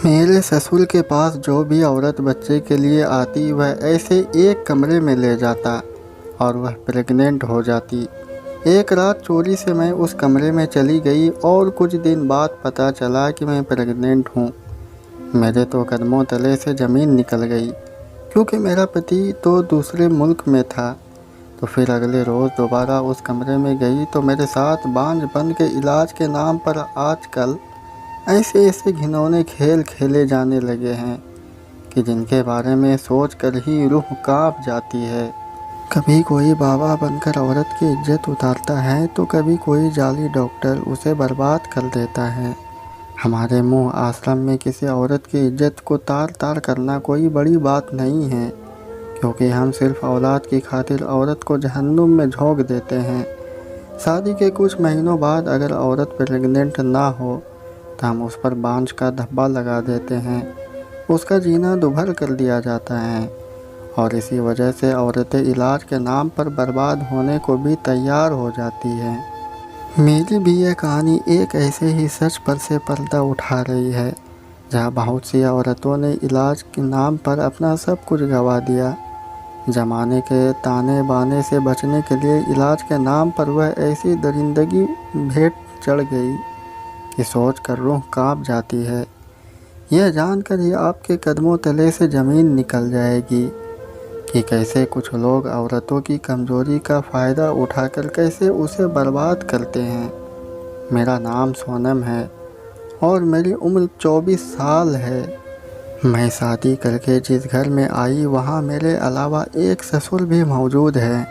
मेरे ससुर के पास जो भी औरत बच्चे के लिए आती वह ऐसे एक कमरे में ले जाता और वह प्रेग्नेंट हो जाती। एक रात चोरी से मैं उस कमरे में चली गई और कुछ दिन बाद पता चला कि मैं प्रेग्नेंट हूँ। मेरे तो कदमों तले से ज़मीन निकल गई, क्योंकि मेरा पति तो दूसरे मुल्क में था। तो फिर अगले रोज़ दोबारा उस कमरे में गई तो मेरे साथ बांझ बन के इलाज के नाम पर आजकल ऐसे ऐसे घिनौने खेल खेले जाने लगे हैं कि जिनके बारे में सोच कर ही रूह कांप जाती है। कभी कोई बाबा बनकर औरत की इज्जत उतारता है तो कभी कोई जाली डॉक्टर उसे बर्बाद कर देता है। हमारे मुंह आश्रम में किसी औरत की इज्जत को तार तार करना कोई बड़ी बात नहीं है, क्योंकि हम सिर्फ औलाद की खातिर औरत को जहन्नुम में झोंक देते हैं। शादी के कुछ महीनों बाद अगर औरत प्रेग्नेंट ना हो तो हम उस पर बांझ का धब्बा लगा देते हैं, उसका जीना दुभर कर दिया जाता है और इसी वजह से औरतें इलाज के नाम पर बर्बाद होने को भी तैयार हो जाती हैं। मेरी भी यह कहानी एक ऐसे ही सच पर से पर्दा उठा रही है, जहाँ बहुत सी औरतों ने इलाज के नाम पर अपना सब कुछ गंवा दिया। ज़माने के ताने बाने से बचने के लिए इलाज के नाम पर वह ऐसी दरिंदगी भेंट चढ़ गई कि सोच कर रूह कांप जाती है। यह जानकर ही आपके कदमों तले से ज़मीन निकल जाएगी कि कैसे कुछ लोग औरतों की कमज़ोरी का फ़ायदा उठाकर कैसे उसे बर्बाद करते हैं। मेरा नाम सोनम है और मेरी उम्र 24 साल है। मैं शादी करके जिस घर में आई वहाँ मेरे अलावा एक ससुर भी मौजूद है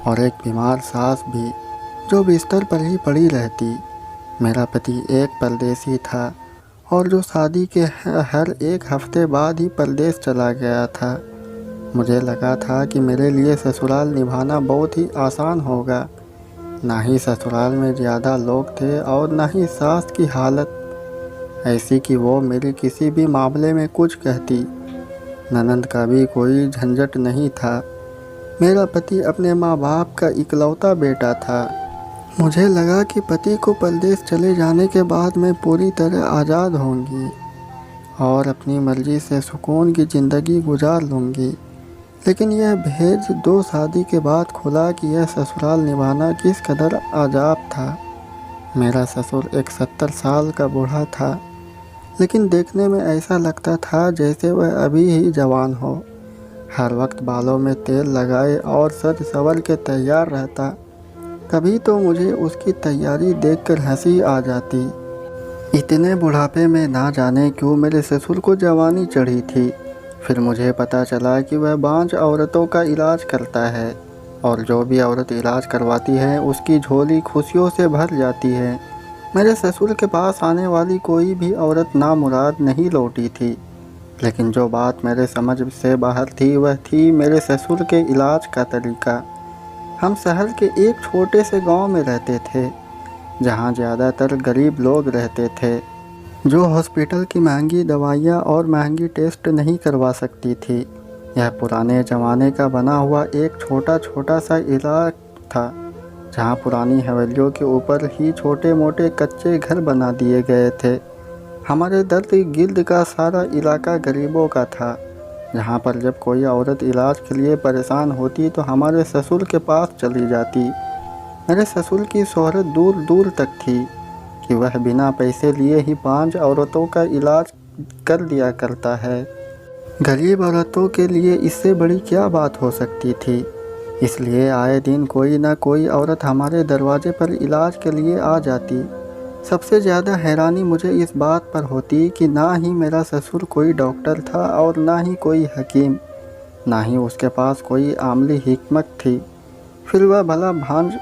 और एक बीमार सास भी, जो बिस्तर पर ही पड़ी रहती। मेरा पति एक परदेसी था और जो शादी के हर एक हफ्ते बाद ही परदेश चला गया था। मुझे लगा था कि मेरे लिए ससुराल निभाना बहुत ही आसान होगा। ना ही ससुराल में ज़्यादा लोग थे और ना ही सास की हालत ऐसी कि वो मेरी किसी भी मामले में कुछ कहती। ननंद का भी कोई झंझट नहीं था। मेरा पति अपने माँ बाप का इकलौता बेटा था। मुझे लगा कि पति को परदेश चले जाने के बाद मैं पूरी तरह आज़ाद होंगी और अपनी मर्ज़ी से सुकून की ज़िंदगी गुजार लूँगी। लेकिन यह भेद 2 शादी के बाद खुला कि यह ससुराल निभाना किस कदर अजाब था। मेरा ससुर एक 70 साल का बूढ़ा था, लेकिन देखने में ऐसा लगता था जैसे वह अभी ही जवान हो। हर वक्त बालों में तेल लगाए और सज संवर के तैयार रहता। कभी तो मुझे उसकी तैयारी देखकर हंसी आ जाती। इतने बुढ़ापे में ना जाने क्यों मेरे ससुर को जवानी चढ़ी थी। फिर मुझे पता चला कि वह बांझ औरतों का इलाज करता है और जो भी औरत इलाज करवाती है उसकी झोली खुशियों से भर जाती है। मेरे ससुर के पास आने वाली कोई भी औरत नामुराद नहीं लौटी थी, लेकिन जो बात मेरे समझ से बाहर थी वह थी मेरे ससुर के इलाज का तरीका। हम शहर के एक छोटे से गांव में रहते थे, जहां ज़्यादातर गरीब लोग रहते थे, जो हॉस्पिटल की महंगी दवाइयाँ और महंगी टेस्ट नहीं करवा सकती थी। यह पुराने ज़माने का बना हुआ एक छोटा सा इलाका था, जहाँ पुरानी हवेलियों के ऊपर ही छोटे मोटे कच्चे घर बना दिए गए थे। हमारे दर्द गिर्द का सारा इलाका गरीबों का था, जहाँ पर जब कोई औरत इलाज के लिए परेशान होती तो हमारे ससुर के पास चली जाती। मेरे ससुर की शोहरत दूर दूर तक थी कि वह बिना पैसे लिए ही 5 औरतों का इलाज कर दिया करता है। गरीब औरतों के लिए इससे बड़ी क्या बात हो सकती थी। इसलिए आए दिन कोई ना कोई औरत हमारे दरवाजे पर इलाज के लिए आ जाती। सबसे ज़्यादा हैरानी मुझे इस बात पर होती कि ना ही मेरा ससुर कोई डॉक्टर था और ना ही कोई हकीम, ना ही उसके पास कोई आमली हिकमत थी। फिर वह भला भांज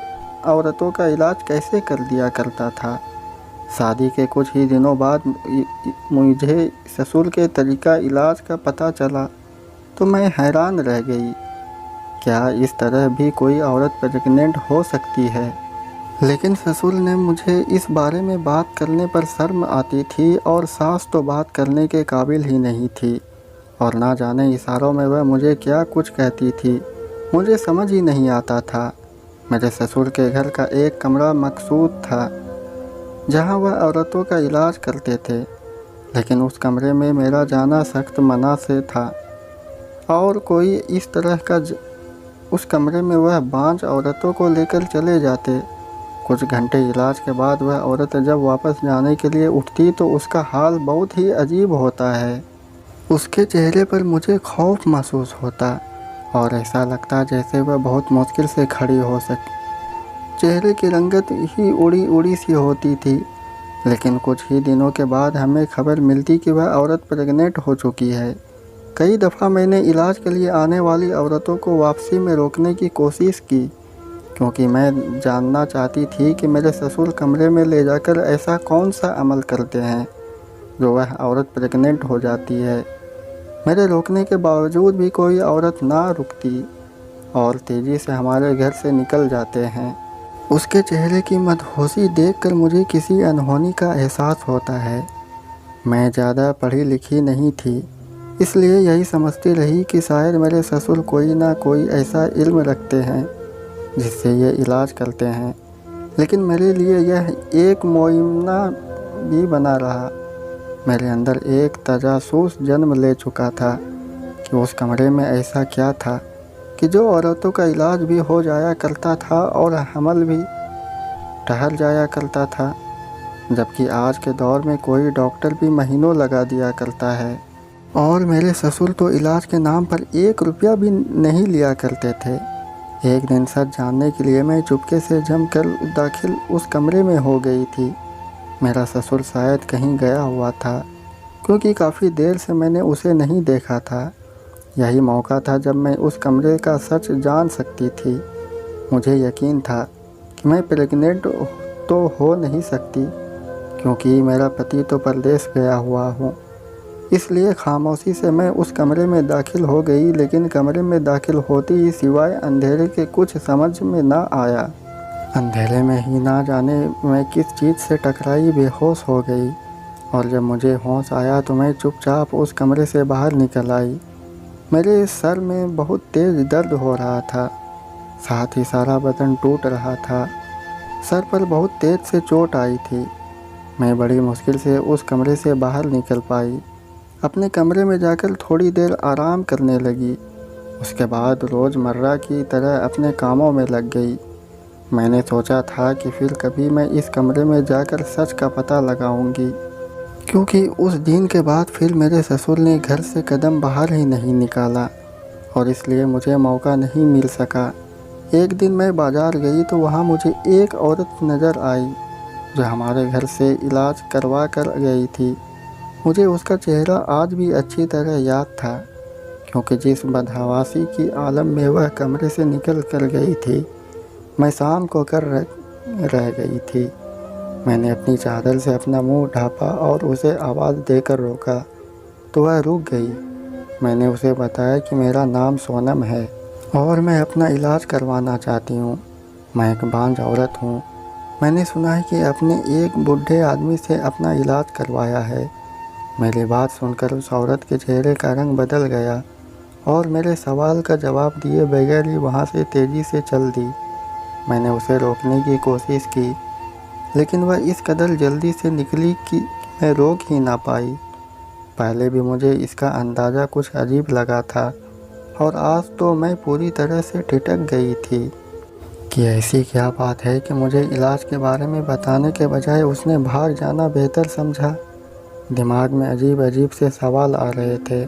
औरतों का इलाज कैसे कर दिया करता था। शादी के कुछ ही दिनों बाद मुझे ससुर के तरीका इलाज का पता चला तो मैं हैरान रह गई। क्या इस तरह भी कोई औरत प्रेग्नेंट हो सकती है? लेकिन ससुर ने मुझे इस बारे में बात करने पर शर्म आती थी और सास तो बात करने के काबिल ही नहीं थी और ना जाने इशारों में वह मुझे क्या कुछ कहती थी। मुझे समझ ही नहीं आता था। मेरे ससुर के घर का एक कमरा मकसूद था, जहां वह औरतों का इलाज करते थे। लेकिन उस कमरे में मेरा जाना सख्त मना से था। और कोई इस तरह का उस कमरे में वह बांझ औरतों को लेकर चले जाते। कुछ घंटे इलाज के बाद वह औरत जब वापस जाने के लिए उठती तो उसका हाल बहुत ही अजीब होता है। उसके चेहरे पर मुझे खौफ महसूस होता और ऐसा लगता जैसे वह बहुत मुश्किल से खड़ी हो सके। चेहरे की रंगत ही उड़ी उड़ी सी होती थी। लेकिन कुछ ही दिनों के बाद हमें खबर मिलती कि वह औरत प्रेग्नेंट हो चुकी है। कई दफ़ा मैंने इलाज के लिए आने वाली औरतों को वापसी में रोकने की कोशिश की, क्योंकि मैं जानना चाहती थी कि मेरे ससुर कमरे में ले जाकर ऐसा कौन सा अमल करते हैं जो वह औरत प्रेग्नेंट हो जाती है। मेरे रोकने के बावजूद भी कोई औरत ना रुकती और तेज़ी से हमारे घर से निकल जाते हैं। उसके चेहरे की मदहोशी देखकर मुझे किसी अनहोनी का एहसास होता है। मैं ज़्यादा पढ़ी लिखी नहीं थी, इसलिए यही समझती रही कि शायद मेरे ससुर कोई ना कोई ऐसा इल्म रखते हैं जिससे ये इलाज करते हैं। लेकिन मेरे लिए यह एक मोइमना भी बना रहा। मेरे अंदर एक तजासूस जन्म ले चुका था कि उस कमरे में ऐसा क्या था कि जो औरतों का इलाज भी हो जाया करता था और हमल भी ठहर जाया करता था, जबकि आज के दौर में कोई डॉक्टर भी महीनों लगा दिया करता है। और मेरे ससुर तो इलाज के नाम पर 1 रुपया भी नहीं लिया करते थे। एक दिन सच जानने के लिए मैं चुपके से जमकर दाखिल उस कमरे में हो गई थी। मेरा ससुर शायद कहीं गया हुआ था, क्योंकि काफ़ी देर से मैंने उसे नहीं देखा था। यही मौका था जब मैं उस कमरे का सच जान सकती थी। मुझे यकीन था कि मैं प्रेग्नेंट तो हो नहीं सकती, क्योंकि मेरा पति तो परदेश गया हुआ हूँ। इसलिए खामोशी से मैं उस कमरे में दाखिल हो गई, लेकिन कमरे में दाखिल होते ही सिवाय अंधेरे के कुछ समझ में ना आया। अंधेरे में ही ना जाने मैं किस चीज़ से टकराई बेहोश हो गई, और जब मुझे होश आया तो मैं चुपचाप उस कमरे से बाहर निकल आई। मेरे सर में बहुत तेज़ दर्द हो रहा था, साथ ही सारा बदन टूट रहा था। सर पर बहुत तेज़ से चोट आई थी। मैं बड़ी मुश्किल से उस कमरे से बाहर निकल पाई। अपने कमरे में जाकर थोड़ी देर आराम करने लगी। उसके बाद रोज़मर्रा की तरह अपने कामों में लग गई। मैंने सोचा था कि फिर कभी मैं इस कमरे में जाकर सच का पता लगाऊंगी, क्योंकि उस दिन के बाद फिर मेरे ससुर ने घर से कदम बाहर ही नहीं निकाला और इसलिए मुझे मौका नहीं मिल सका। एक दिन मैं बाज़ार गई तो वहाँ मुझे एक औरत नज़र आई जो हमारे घर से इलाज करवा कर गई थी। मुझे उसका चेहरा आज भी अच्छी तरह याद था, क्योंकि जिस बदहवासी की आलम में वह कमरे से निकल कर गई थी, मैं शाम को कर रह गई थी। मैंने अपनी चादर से अपना मुंह ढाँपा और उसे आवाज़ देकर रोका तो वह रुक गई। मैंने उसे बताया कि मेरा नाम सोनम है और मैं अपना इलाज करवाना चाहती हूँ। मैं एक बांझ औरत हूँ। मैंने सुना है कि अपने एक बूढ़े आदमी से अपना इलाज करवाया है। मेरी बात सुनकर उस औरत के चेहरे का रंग बदल गया और मेरे सवाल का जवाब दिए बगैर ही वहाँ से तेज़ी से चल दी। मैंने उसे रोकने की कोशिश की, लेकिन वह इस कदर जल्दी से निकली कि मैं रोक ही ना पाई। पहले भी मुझे इसका अंदाज़ा कुछ अजीब लगा था और आज तो मैं पूरी तरह से ठिठक गई थी कि ऐसी क्या बात है कि मुझे इलाज के बारे में बताने के बजाय उसने भाग जाना बेहतर समझा। दिमाग में अजीब अजीब से सवाल आ रहे थे।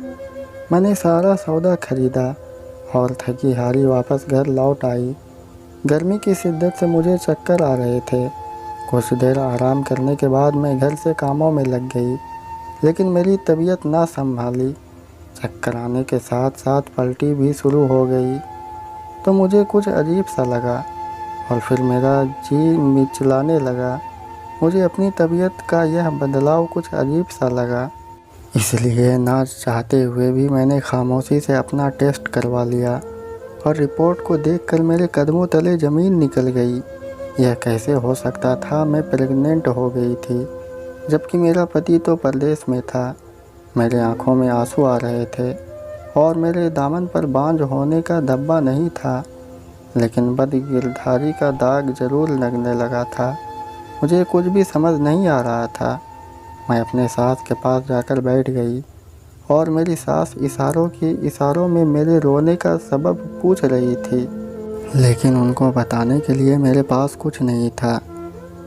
मैंने सारा सौदा खरीदा और थकी हारी वापस घर लौट आई। गर्मी की शिद्दत से मुझे चक्कर आ रहे थे। कुछ देर आराम करने के बाद मैं घर से कामों में लग गई, लेकिन मेरी तबीयत ना संभाली। चक्कर आने के साथ साथ पलटी भी शुरू हो गई तो मुझे कुछ अजीब सा लगा और फिर मेरा जी मिचलाने लगा। मुझे अपनी तबीयत का यह बदलाव कुछ अजीब सा लगा, इसलिए ना चाहते हुए भी मैंने खामोशी से अपना टेस्ट करवा लिया और रिपोर्ट को देखकर मेरे कदमों तले ज़मीन निकल गई। यह कैसे हो सकता था? मैं प्रेग्नेंट हो गई थी, जबकि मेरा पति तो परदेश में था। मेरे आंखों में आंसू आ रहे थे और मेरे दामन पर बांझ होने का धब्बा नहीं था, लेकिन बदगिरदारी का दाग जरूर लगने लगा था। मुझे कुछ भी समझ नहीं आ रहा था। मैं अपने सास के पास जाकर बैठ गई और मेरी सास इशारों में मेरे रोने का सबब पूछ रही थी, लेकिन उनको बताने के लिए मेरे पास कुछ नहीं था।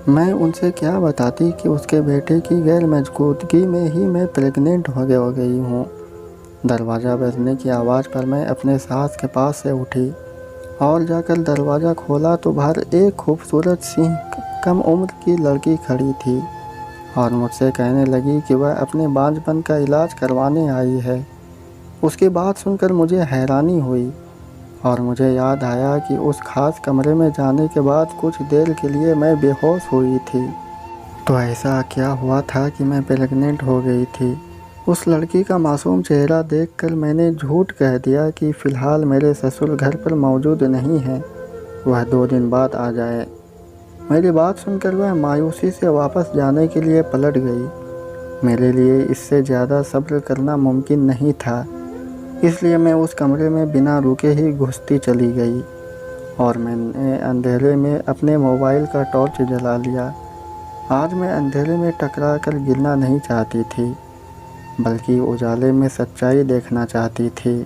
मैं उनसे क्या बताती कि उसके बेटे की गैर मौजूदगी में ही मैं प्रेग्नेंट हो गई हूँ। दरवाज़ा बजने की आवाज़ पर मैं अपने सास के पास से उठी और जाकर दरवाज़ा खोला तो बाहर एक खूबसूरत सी कम उम्र की लड़की खड़ी थी और मुझसे कहने लगी कि वह अपने बांझपन का इलाज करवाने आई है। उसकी बात सुनकर मुझे हैरानी हुई और मुझे याद आया कि उस खास कमरे में जाने के बाद कुछ देर के लिए मैं बेहोश हुई थी। तो ऐसा क्या हुआ था कि मैं प्रेग्नेंट हो गई थी। उस लड़की का मासूम चेहरा देखकर मैंने झूठ कह दिया कि फ़िलहाल मेरे ससुर घर पर मौजूद नहीं है, वह 2 दिन बाद आ जाए। मेरी बात सुनकर वह मायूसी से वापस जाने के लिए पलट गई। मेरे लिए इससे ज़्यादा सब्र करना मुमकिन नहीं था, इसलिए मैं उस कमरे में बिना रुके ही घुसती चली गई और मैंने अंधेरे में अपने मोबाइल का टॉर्च जला लिया। आज मैं अंधेरे में टकरा कर गिरना नहीं चाहती थी, बल्कि उजाले में सच्चाई देखना चाहती थी,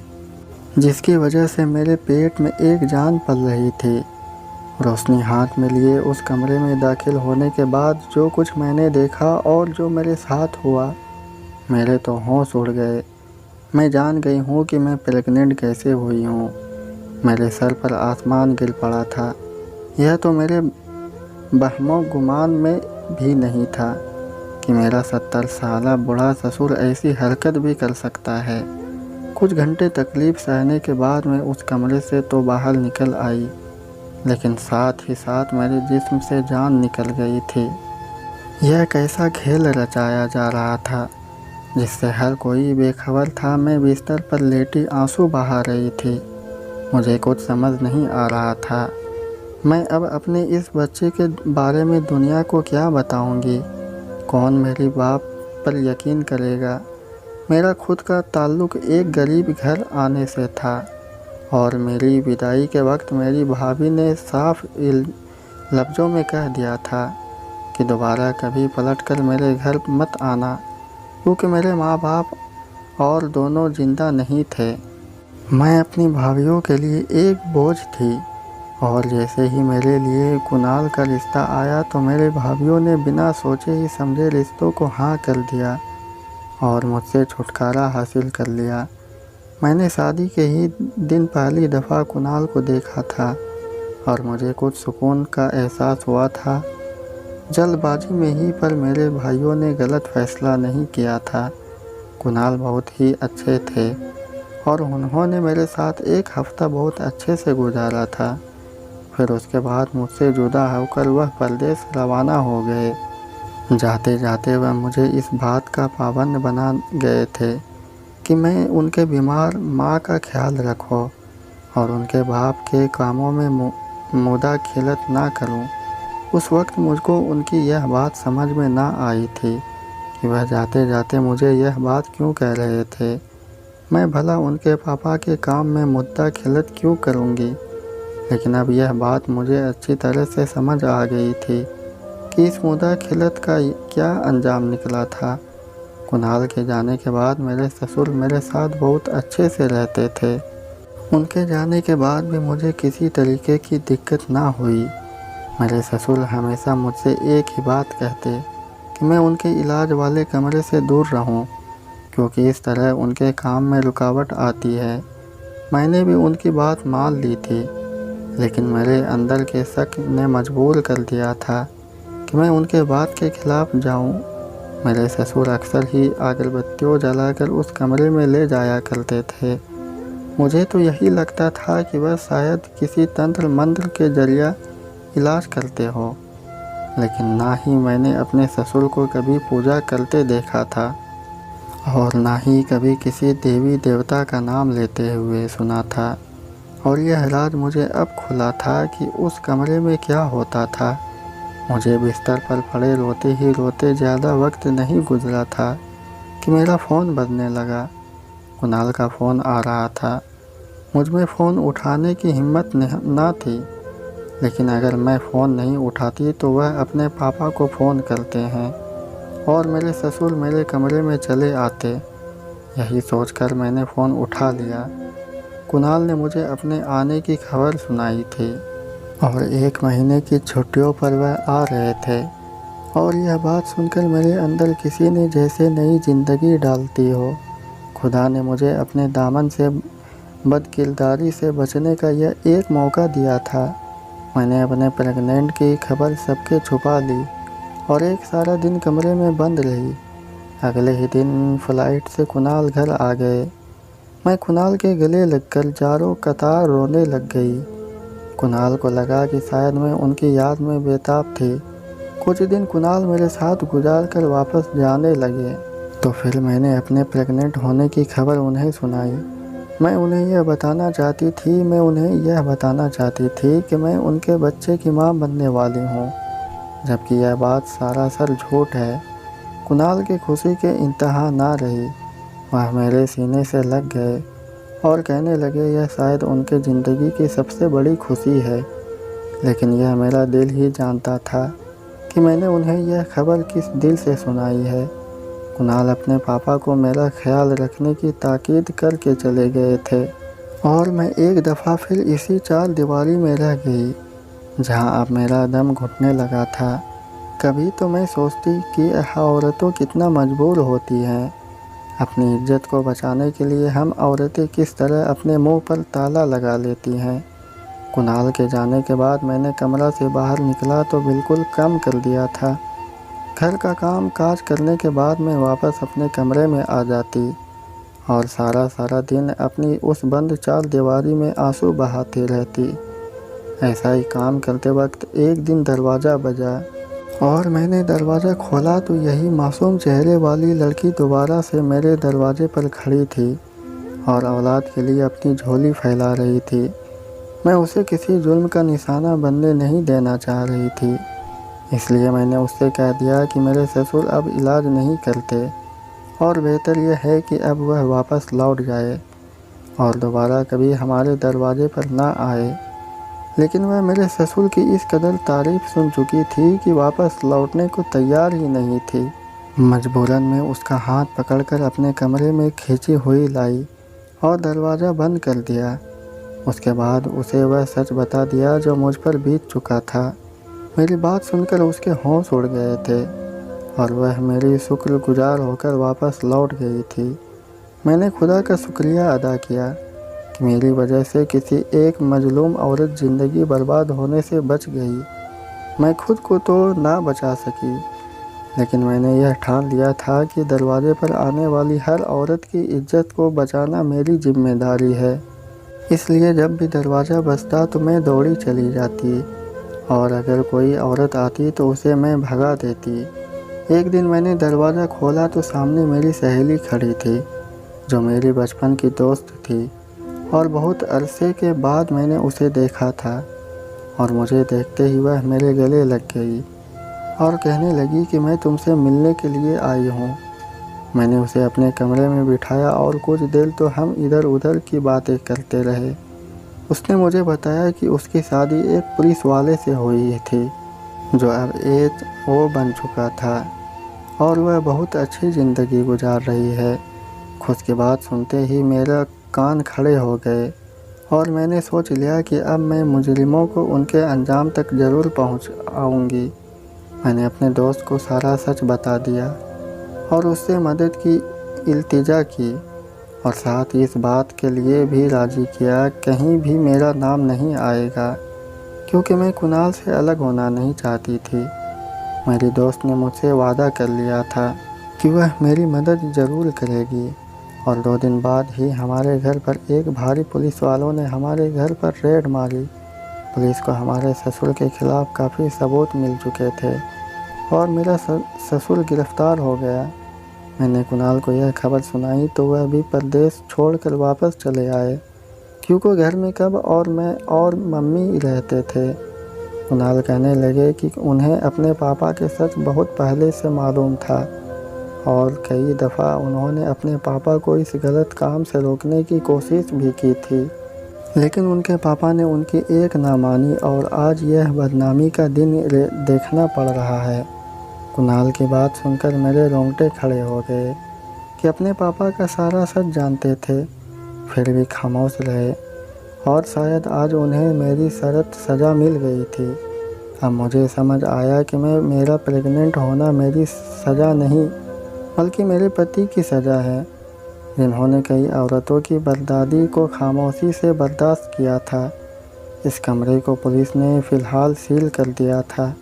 जिसकी वजह से मेरे पेट में एक जान पल रही थी। रोशनी हाथ में लिए उस कमरे में दाखिल होने के बाद जो कुछ मैंने देखा और जो मेरे साथ हुआ, मेरे तो होश उड़ गए। मैं जान गई हूँ कि मैं प्रेग्नेंट कैसे हुई हूँ। मेरे सर पर आसमान गिर पड़ा था। यह तो मेरे वहमो गुमान में भी नहीं था कि मेरा 70 साला बूढ़ा ससुर ऐसी हरकत भी कर सकता है। कुछ घंटे तकलीफ़ सहने के बाद मैं उस कमरे से तो बाहर निकल आई, लेकिन साथ ही साथ मेरे जिस्म से जान निकल गई थी। यह कैसा खेल रचाया जा रहा था जिससे हर कोई बेखबर था। मैं बिस्तर पर लेटी आंसू बहा रही थी। मुझे कुछ समझ नहीं आ रहा था। मैं अब अपने इस बच्चे के बारे में दुनिया को क्या बताऊंगी? कौन मेरी बात पर यकीन करेगा? मेरा खुद का ताल्लुक़ एक गरीब घर आने से था और मेरी विदाई के वक्त मेरी भाभी ने साफ लफ्ज़ों में कह दिया था कि दोबारा कभी पलटकर मेरे घर मत आना, क्योंकि मेरे माँ बाप और दोनों ज़िंदा नहीं थे। मैं अपनी भाभीयों के लिए एक बोझ थी और जैसे ही मेरे लिए कुणाल का रिश्ता आया तो मेरे भाभीयों ने बिना सोचे ही समझे रिश्तों को हाँ कर दिया और मुझसे छुटकारा हासिल कर लिया। मैंने शादी के ही दिन पहली दफ़ा कुणाल को देखा था और मुझे कुछ सुकून का एहसास हुआ था। जल्दबाजी में ही पर मेरे भाइयों ने गलत फ़ैसला नहीं किया था। कुणाल बहुत ही अच्छे थे और उन्होंने मेरे साथ एक हफ़्ता बहुत अच्छे से गुजारा था। फिर उसके बाद मुझसे जुदा होकर वह परदेश रवाना हो गए। जाते जाते वह मुझे इस बात का पाबंद बना गए थे कि मैं उनके बीमार माँ का ख्याल रखूं और उनके बाप के कामों में मुदाखलत ना करूं। उस वक्त मुझको उनकी यह बात समझ में ना आई थी कि वह जाते जाते मुझे यह बात क्यों कह रहे थे। मैं भला उनके पापा के काम में मुदाखलत क्यों करूँगी? लेकिन अब यह बात मुझे अच्छी तरह से समझ आ गई थी कि इस मुदाखलत का क्या अंजाम निकला था। कुणाल के जाने के बाद मेरे ससुर मेरे साथ बहुत अच्छे से रहते थे। उनके जाने के बाद भी मुझे किसी तरीके की दिक्कत ना हुई। मेरे ससुर हमेशा मुझसे एक ही बात कहते कि मैं उनके इलाज वाले कमरे से दूर रहूं, क्योंकि इस तरह उनके काम में रुकावट आती है। मैंने भी उनकी बात मान ली थी, लेकिन मेरे अंदर के शक ने मजबूर कर दिया था कि मैं उनके बात के खिलाफ जाऊं। मेरे ससुर अक्सर ही अगरबत्तियों जलाकर उस कमरे में ले जाया करते थे। मुझे तो यही लगता था कि वह शायद किसी तंत्र मंत्र के जरिए इलाज करते हो, लेकिन ना ही मैंने अपने ससुर को कभी पूजा करते देखा था और ना ही कभी किसी देवी देवता का नाम लेते हुए सुना था। और यह राज मुझे अब खुला था कि उस कमरे में क्या होता था। मुझे बिस्तर पर पड़े रोते ही रोते ज़्यादा वक्त नहीं गुजरा था कि मेरा फ़ोन बजने लगा। कुणाल का फ़ोन आ रहा था। मुझ में फ़ोन उठाने की हिम्मत ना थी, लेकिन अगर मैं फ़ोन नहीं उठाती तो वह अपने पापा को फ़ोन करते हैं और मेरे ससुर मेरे कमरे में चले आते। यही सोचकर मैंने फ़ोन उठा लिया। कुणाल ने मुझे अपने आने की खबर सुनाई थी और 1 महीने की छुट्टियों पर वह आ रहे थे। और यह बात सुनकर मेरे अंदर किसी ने जैसे नई ज़िंदगी डालती हो। खुदा ने मुझे अपने दामन से बदकिरदारी से बचने का यह एक मौका दिया था। मैंने अपने प्रेग्नेंट की खबर सबके छुपा ली और एक सारा दिन कमरे में बंद रही। अगले ही दिन फ्लाइट से कुणाल घर आ गए। मैं कुणाल के गले लगकर चारों कतार रोने लग गई। कुणाल को लगा कि शायद मैं उनकी याद में बेताब थी। कुछ दिन कुणाल मेरे साथ गुजार कर वापस जाने लगे। तो फिर मैंने अपने प्रेग्नेंट होने की खबर उन्हें सुनाई। मैं उन्हें यह बताना चाहती थी कि मैं उनके बच्चे की मां बनने वाली हूँ, जबकि यह बात सरासर झूठ है। कुणाल की खुशी के इंतहा ना रही। वह मेरे सीने से लग गए और कहने लगे यह शायद उनके ज़िंदगी की सबसे बड़ी खुशी है। लेकिन यह मेरा दिल ही जानता था कि मैंने उन्हें यह खबर किस दिल से सुनाई है। कुणाल अपने पापा को मेरा ख्याल रखने की ताकीद करके चले गए थे और मैं एक दफ़ा फिर इसी चार दीवारी में रह गई, जहां अब मेरा दम घुटने लगा था। कभी तो मैं सोचती कि औरतें कितना मजबूर होती हैं। अपनी इज्जत को बचाने के लिए हम औरतें किस तरह अपने मुंह पर ताला लगा लेती हैं। कुणाल के जाने के बाद मैंने कमरा से बाहर निकला तो बिल्कुल कम कर दिया था। घर का काम काज करने के बाद मैं वापस अपने कमरे में आ जाती और सारा दिन अपनी उस बंद चार दीवारी में आंसू बहाती रहती। ऐसा ही काम करते वक्त एक दिन दरवाज़ा बजा और मैंने दरवाज़ा खोला तो यही मासूम चेहरे वाली लड़की दोबारा से मेरे दरवाजे पर खड़ी थी और औलाद के लिए अपनी झोली फैला रही थी। मैं उसे किसी जुल्म का निशाना बनने नहीं देना चाह रही थी, इसलिए मैंने उससे कह दिया कि मेरे ससुर अब इलाज नहीं करते और बेहतर यह है कि अब वह वापस लौट जाए और दोबारा कभी हमारे दरवाजे पर ना आए। लेकिन वह मेरे ससुर की इस कदर तारीफ सुन चुकी थी कि वापस लौटने को तैयार ही नहीं थी। मजबूरन में उसका हाथ पकड़कर अपने कमरे में खींची हुई लाई और दरवाज़ा बंद कर दिया। उसके बाद उसे वह सच बता दिया जो मुझ पर बीत चुका था। मेरी बात सुनकर उसके होश उड़ गए थे और वह मेरी शुक्रगुजार होकर वापस लौट गई थी। मैंने खुदा का शुक्रिया अदा किया कि मेरी वजह से किसी एक मजलूम औरत ज़िंदगी बर्बाद होने से बच गई। मैं खुद को तो ना बचा सकी, लेकिन मैंने यह ठान लिया था कि दरवाजे पर आने वाली हर औरत की इज्जत को बचाना मेरी जिम्मेदारी है। इसलिए जब भी दरवाज़ा बजता तो मैं दौड़ी चली जाती और अगर कोई औरत आती तो उसे मैं भगा देती। एक दिन मैंने दरवाज़ा खोला तो सामने मेरी सहेली खड़ी थी, जो मेरी बचपन की दोस्त थी और बहुत अरसे के बाद मैंने उसे देखा था और मुझे देखते ही वह मेरे गले लग गई और कहने लगी कि मैं तुमसे मिलने के लिए आई हूँ। मैंने उसे अपने कमरे में बिठाया और कुछ देर तो हम इधर उधर की बातें करते रहे। उसने मुझे बताया कि उसकी शादी एक पुलिस वाले से हुई थी, जो अब एचओ बन चुका था और वह बहुत अच्छी ज़िंदगी गुजार रही है। खुद की बात सुनते ही मेरा कान खड़े हो गए और मैंने सोच लिया कि अब मैं मुजरिमों को उनके अंजाम तक ज़रूर पहुंच आऊँगी। मैंने अपने दोस्त को सारा सच बता दिया और उससे मदद की इल्तिजा की और साथ ही इस बात के लिए भी राज़ी किया कहीं भी मेरा नाम नहीं आएगा, क्योंकि मैं कुणाल से अलग होना नहीं चाहती थी। मेरी दोस्त ने मुझसे वादा कर लिया था कि वह मेरी मदद ज़रूर करेगी और 2 दिन बाद ही हमारे घर पर एक भारी पुलिस वालों ने हमारे घर पर रेड मारी। पुलिस को हमारे ससुर के खिलाफ़ काफ़ी सबूत मिल चुके थे और मेरा ससुर गिरफ़्तार हो गया। मैंने कुणाल को यह खबर सुनाई तो वह भी परदेश छोड़कर वापस चले आए, क्योंकि घर में कब और मैं और मम्मी रहते थे। कुणाल कहने लगे कि उन्हें अपने पापा के सच बहुत पहले से मालूम था और कई दफ़ा उन्होंने अपने पापा को इस गलत काम से रोकने की कोशिश भी की थी, लेकिन उनके पापा ने उनकी एक ना मानी और आज यह बदनामी का दिन देखना पड़ रहा है। कुणाल की बात सुनकर मेरे रोंगटे खड़े हो गए कि अपने पापा का सारा सच जानते थे, फिर भी खामोश रहे और शायद आज उन्हें मेरी शर्त सज़ा मिल गई थी। अब मुझे समझ आया कि मेरा प्रेग्नेंट होना मेरी सज़ा नहीं बल्कि मेरे पति की सज़ा है, जिन्होंने कई औरतों की बर्बादी को खामोशी से बर्दाश्त किया था। इस कमरे को पुलिस ने फ़िलहाल सील कर दिया था,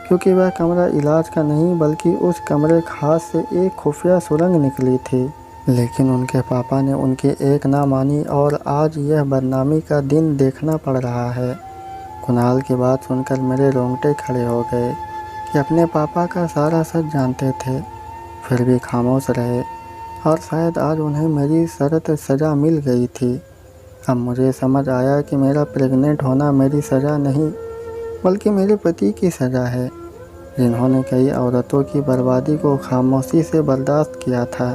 क्योंकि वह कमरा इलाज का नहीं बल्कि उस कमरे खास से एक खुफिया सुरंग निकली थी। लेकिन उनके पापा ने उनकी एक ना मानी और आज यह बदनामी का दिन देखना पड़ रहा है। कुणाल की बात सुनकर मेरे रोंगटे खड़े हो गए कि अपने पापा का सारा सच जानते थे, फिर भी खामोश रहे और शायद आज उन्हें मेरी शर्त सज़ा मिल गई थी। अब मुझे समझ आया कि मेरा प्रेग्नेंट होना मेरी सज़ा नहीं बल्कि मेरे पति की सज़ा है, जिन्होंने कई औरतों की बर्बादी को खामोशी से बर्दाश्त किया था।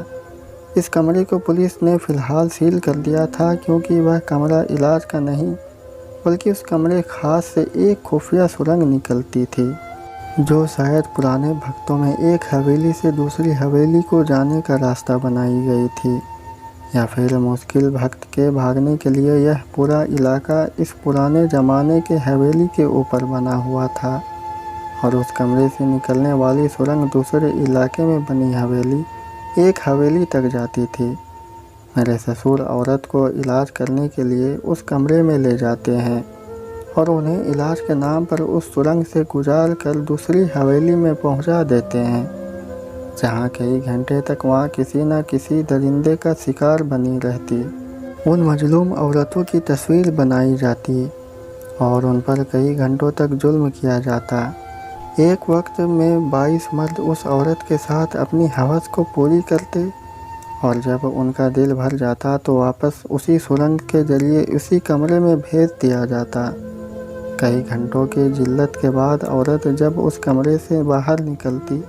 इस कमरे को पुलिस ने फ़िलहाल सील कर दिया था, क्योंकि वह कमरा इलाज का नहीं बल्कि उस कमरे खास से एक खुफिया सुरंग निकलती थी, जो शायद पुराने भक्तों में एक हवेली से दूसरी हवेली को जाने का रास्ता बनाई गई थी, या फिर मुश्किल भक्त के भागने के लिए यह पूरा इलाका इस पुराने ज़माने के हवेली के ऊपर बना हुआ था और उस कमरे से निकलने वाली सुरंग दूसरे इलाके में बनी हवेली एक हवेली तक जाती थी। मेरे ससुर औरत को इलाज करने के लिए उस कमरे में ले जाते हैं और उन्हें इलाज के नाम पर उस सुरंग से गुजार कर दूसरी हवेली में पहुंचा देते हैं, जहां कई घंटे तक वहां किसी न किसी दरिंदे का शिकार बनी रहती। उन मजलूम औरतों की तस्वीर बनाई जाती और उन पर कई घंटों तक जुल्म किया जाता। एक वक्त में 22 मर्द उस औरत के साथ अपनी हवस को पूरी करते और जब उनका दिल भर जाता तो वापस उसी सुरंग के जरिए उसी कमरे में भेज दिया जाता। कई घंटों की जिल्लत के बाद औरत जब उस कमरे से बाहर निकलती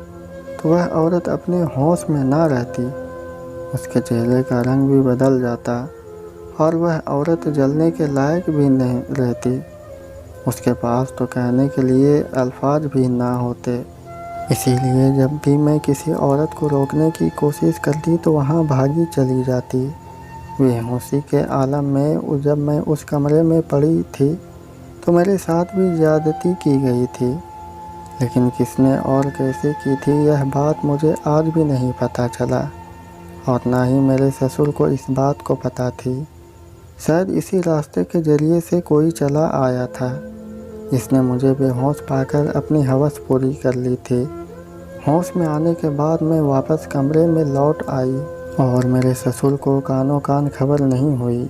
तो वह औरत अपने होश में ना रहती। उसके चेहरे का रंग भी बदल जाता और वह औरत जलने के लायक भी नहीं रहती। उसके पास तो कहने के लिए अल्फाज भी ना होते। इसीलिए जब भी मैं किसी औरत को रोकने की कोशिश करती तो वहाँ भागी चली जाती। बेहोशी के आलम में जब मैं उस कमरे में पड़ी थी तो मेरे साथ भी ज़्यादती की गई थी, लेकिन किसने और कैसे की थी यह बात मुझे आज भी नहीं पता चला और ना ही मेरे ससुर को इस बात को पता थी। शायद इसी रास्ते के ज़रिए से कोई चला आया था, जिसने मुझे बेहोश पाकर अपनी हवस पूरी कर ली थी। होश में आने के बाद मैं वापस कमरे में लौट आई और मेरे ससुर को कानों कान खबर नहीं हुई,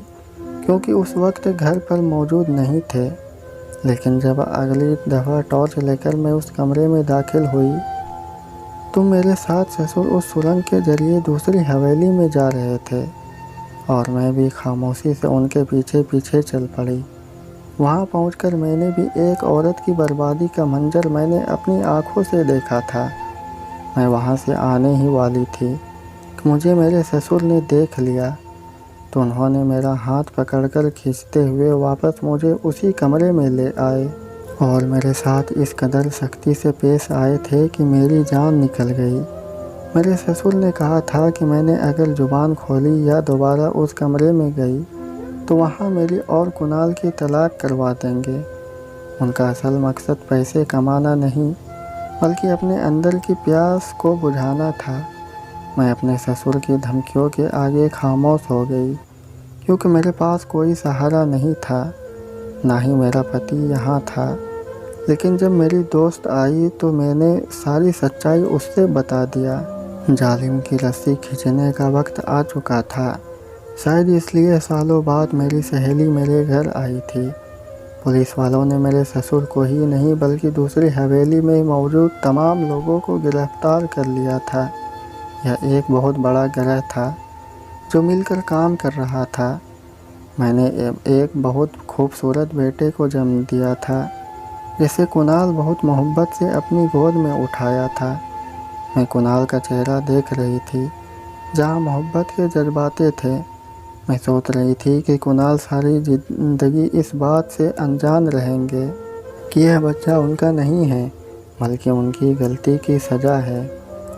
क्योंकि उस वक्त घर पर मौजूद नहीं थे। लेकिन जब अगली दफ़ा टॉर्च लेकर मैं उस कमरे में दाखिल हुई तो मेरे साथ ससुर उस सुरंग के ज़रिए दूसरी हवेली में जा रहे थे और मैं भी खामोशी से उनके पीछे पीछे चल पड़ी। वहाँ पहुंचकर मैंने भी एक औरत की बर्बादी का मंजर मैंने अपनी आंखों से देखा था। मैं वहाँ से आने ही वाली थी कि मुझे मेरे ससुर ने देख लिया, तो उन्होंने मेरा हाथ पकड़कर खींचते हुए वापस मुझे उसी कमरे में ले आए और मेरे साथ इस कदर सख्ती से पेश आए थे कि मेरी जान निकल गई। मेरे ससुर ने कहा था कि मैंने अगर ज़ुबान खोली या दोबारा उस कमरे में गई तो वहाँ मेरी और कुणाल की तलाक करवा देंगे। उनका असल मकसद पैसे कमाना नहीं बल्कि अपने अंदर की प्यास को बुझाना था। मैं अपने ससुर की धमकियों के आगे खामोश हो गई, क्योंकि मेरे पास कोई सहारा नहीं था, ना ही मेरा पति यहाँ था। लेकिन जब मेरी दोस्त आई तो मैंने सारी सच्चाई उससे बता दिया। जालिम की रस्सी खींचने का वक्त आ चुका था। शायद इसलिए सालों बाद मेरी सहेली मेरे घर आई थी। पुलिस वालों ने मेरे ससुर को ही नहीं बल्कि दूसरी हवेली में मौजूद तमाम लोगों को गिरफ्तार कर लिया था। यह एक बहुत बड़ा गिरोह था जो मिलकर काम कर रहा था। मैंने एक बहुत खूबसूरत बेटे को जन्म दिया था, जिसे कुणाल बहुत मोहब्बत से अपनी गोद में उठाया था। मैं कुणाल का चेहरा देख रही थी, जहाँ मोहब्बत के जज्बाते थे। मैं सोच रही थी कि कुणाल सारी ज़िंदगी इस बात से अनजान रहेंगे कि यह बच्चा उनका नहीं है, बल्कि उनकी गलती की सज़ा है।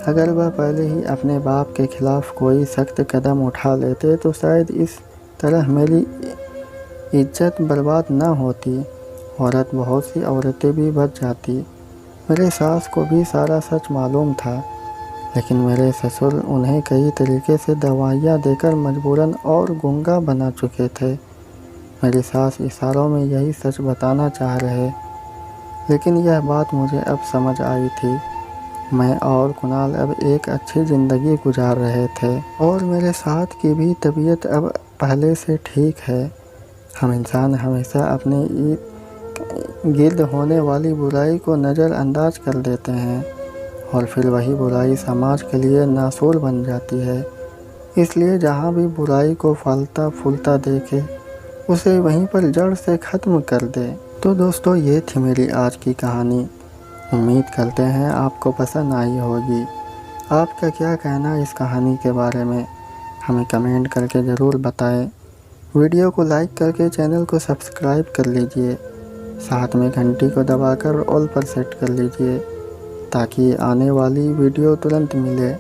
अगर वह पहले ही अपने बाप के खिलाफ कोई सख्त कदम उठा लेते तो शायद इस तरह मेरी इज्जत बर्बाद न होती। बहुत सी औरतें भी बच जाती। मेरे सास को भी सारा सच मालूम था, लेकिन मेरे ससुर उन्हें कई तरीके से दवाइयाँ देकर मजबूरन और गूंगा बना चुके थे। मेरी सास इशारों में यही सच बताना चाह रहे, लेकिन यह बात मुझे अब समझ आई थी। मैं और कुणाल अब एक अच्छी ज़िंदगी गुजार रहे थे और मेरे साथ की भी तबीयत अब पहले से ठीक है। हम इंसान हमेशा अपने गिर्द होने वाली बुराई को नज़रअंदाज कर देते हैं और फिर वही बुराई समाज के लिए नासूर बन जाती है। इसलिए जहाँ भी बुराई को फलता फूलता देखे उसे वहीं पर जड़ से ख़त्म कर दे। तो दोस्तों, ये थी मेरी आज की कहानी। उम्मीद करते हैं आपको पसंद आई होगी। आपका क्या कहना है इस कहानी के बारे में, हमें कमेंट करके ज़रूर बताएं। वीडियो को लाइक करके चैनल को सब्सक्राइब कर लीजिए, साथ में घंटी को दबाकर ऑल पर सेट कर लीजिए ताकि आने वाली वीडियो तुरंत मिले।